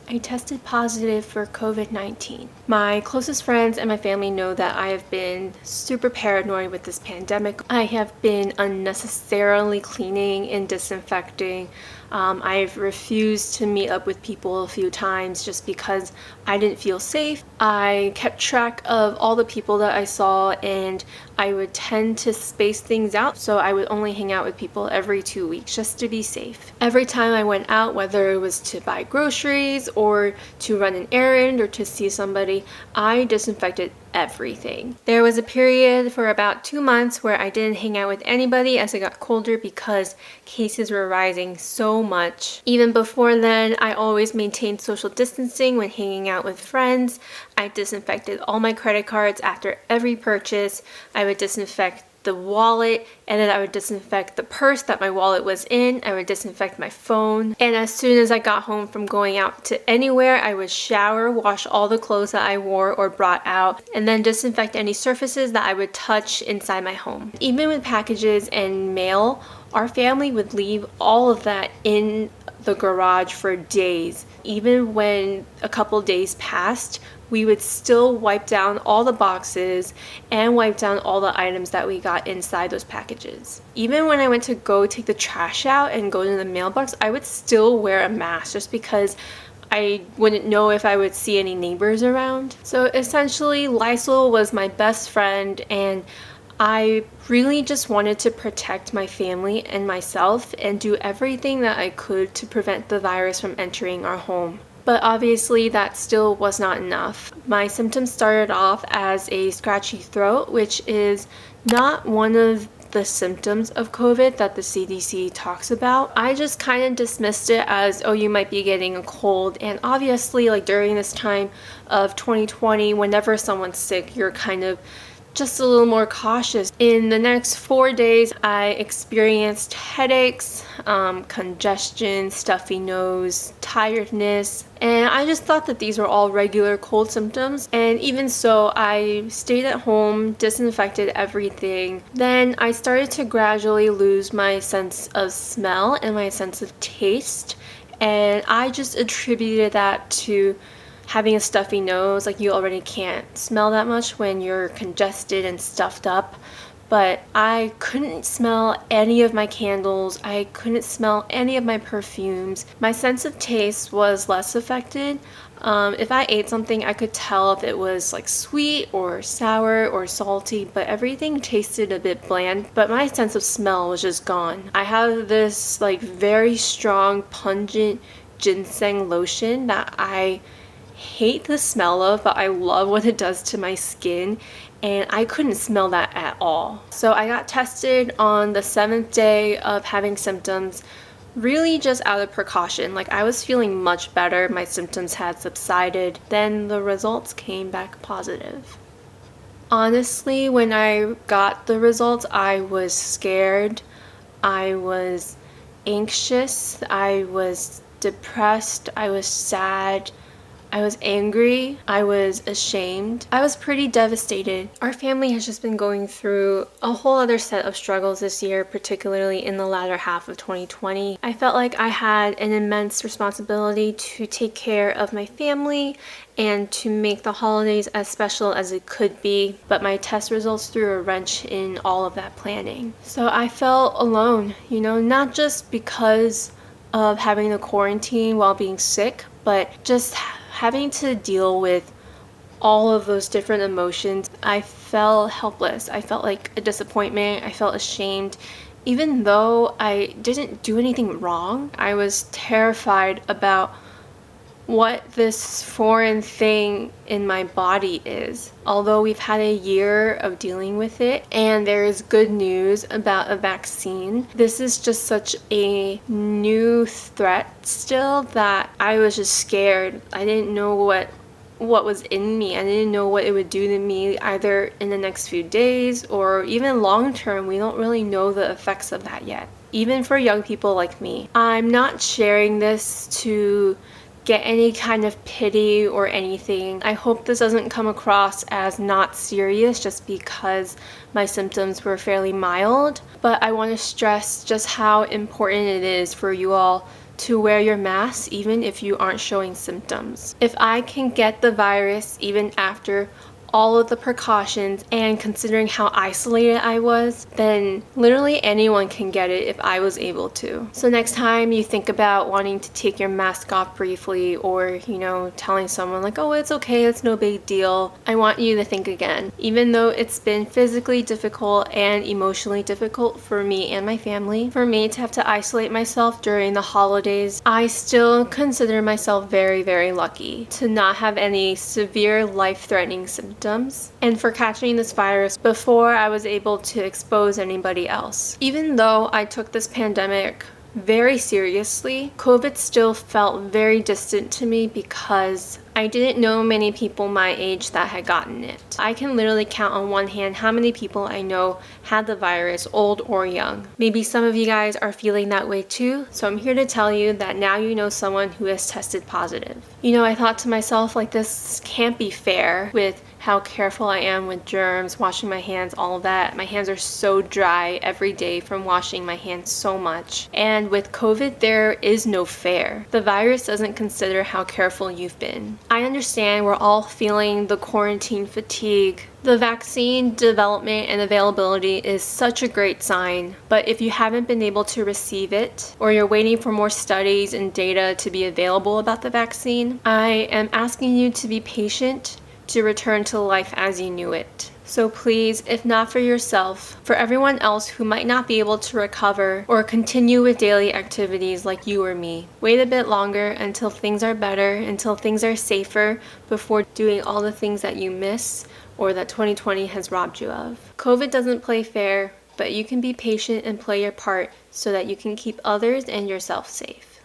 I tested positive for COVID-19. My closest friends and my family know that I have been super paranoid with this pandemic. I have been unnecessarily cleaning and disinfecting. I've refused to meet up with people a few times just because I didn't feel safe. I kept track of all the people that I saw, and I would tend to space things out, so I would only hang out with people every 2 weeks just to be safe. Every time I went out, whether it was to buy groceries or to run an errand or to see somebody, I disinfected everything. There was a period for about 2 months where I didn't hang out with anybody as it got colder because cases were rising so much. Even before then, I always maintained social distancing when hanging out with friends. I disinfected all my credit cards after every purchase. I would disinfect the wallet, and then I would disinfect the purse that my wallet was in. I would disinfect my phone. And as soon as I got home from going out to anywhere, I would shower, wash all the clothes that I wore or brought out, and then disinfect any surfaces that I would touch inside my home. Even with packages and mail, our family would leave all of that in the garage for days. Even when a couple days passed, we would still wipe down all the boxes and wipe down all the items that we got inside those packages. Even when I went to go take the trash out and go to the mailbox, I would still wear a mask just because I wouldn't know if I would see any neighbors around. So essentially, Lysol was my best friend, and I really just wanted to protect my family and myself and do everything that I could to prevent the virus from entering our home. But obviously that still was not enough. My symptoms started off as a scratchy throat, which is not one of the symptoms of COVID that the CDC talks about. I just kind of dismissed it as, oh, you might be getting a cold. And obviously, like during this time of 2020, whenever someone's sick, you're kind of just a little more cautious. In the next 4 days, I experienced headaches, congestion, stuffy nose, tiredness, and I just thought that these were all regular cold symptoms. And even so, I stayed at home, disinfected everything. Then I started to gradually lose my sense of smell and my sense of taste, and I just attributed that to having a stuffy nose. Like, you already can't smell that much when you're congested and stuffed up. But I couldn't smell any of my candles. I couldn't smell any of my perfumes. My sense of taste was less affected. If I ate something, I could tell if it was like sweet or sour or salty, but everything tasted a bit bland. But my sense of smell was just gone. I have this like very strong, pungent ginseng lotion that I hate the smell of, but I love what it does to my skin, and I couldn't smell that at all. So I got tested on the 7th day of having symptoms, really just out of precaution. Like, I was feeling much better, my symptoms had subsided, then the results came back positive. Honestly, when I got the results, I was scared, I was anxious, I was depressed, I was sad, I was angry, I was ashamed, I was pretty devastated. Our family has just been going through a whole other set of struggles this year, particularly in the latter half of 2020. I felt like I had an immense responsibility to take care of my family and to make the holidays as special as it could be, but my test results threw a wrench in all of that planning. So I felt alone, not just because of having the quarantine while being sick, but just having to deal with all of those different emotions. I felt helpless. I felt like a disappointment. I felt ashamed. Even though I didn't do anything wrong, I was terrified about what this foreign thing in my body is. Although we've had a year of dealing with it and there is good news about a vaccine, this is just such a new threat still that I was just scared. I didn't know what was in me. I didn't know what it would do to me either in the next few days or even long term. We don't really know the effects of that yet, even for young people like me. I'm not sharing this to get any kind of pity or anything. I hope this doesn't come across as not serious just because my symptoms were fairly mild, but I want to stress just how important it is for you all to wear your mask even if you aren't showing symptoms. If I can get the virus even after all of the precautions and considering how isolated I was, then literally anyone can get it if I was able to. So next time you think about wanting to take your mask off briefly, or telling someone like, oh, it's okay, it's no big deal, I want you to think again. Even though it's been physically difficult and emotionally difficult for me and my family, for me to have to isolate myself during the holidays, I still consider myself very, very lucky to not have any severe life-threatening symptoms, and for catching this virus before I was able to expose anybody else. Even though I took this pandemic very seriously, COVID still felt very distant to me because I didn't know many people my age that had gotten it. I can literally count on one hand how many people I know had the virus, old or young. Maybe some of you guys are feeling that way too, so I'm here to tell you that now you know someone who has tested positive. I thought to myself, like, this can't be fair with how careful I am with germs, washing my hands, all of that. My hands are so dry every day from washing my hands so much. And with COVID, there is no fair. The virus doesn't consider how careful you've been. I understand we're all feeling the quarantine fatigue. The vaccine development and availability is such a great sign, but if you haven't been able to receive it, or you're waiting for more studies and data to be available about the vaccine, I am asking you to be patient to return to life as you knew it. So please, if not for yourself, for everyone else who might not be able to recover or continue with daily activities like you or me, wait a bit longer until things are better, until things are safer, before doing all the things that you miss or that 2020 has robbed you of. COVID doesn't play fair, but you can be patient and play your part so that you can keep others and yourself safe.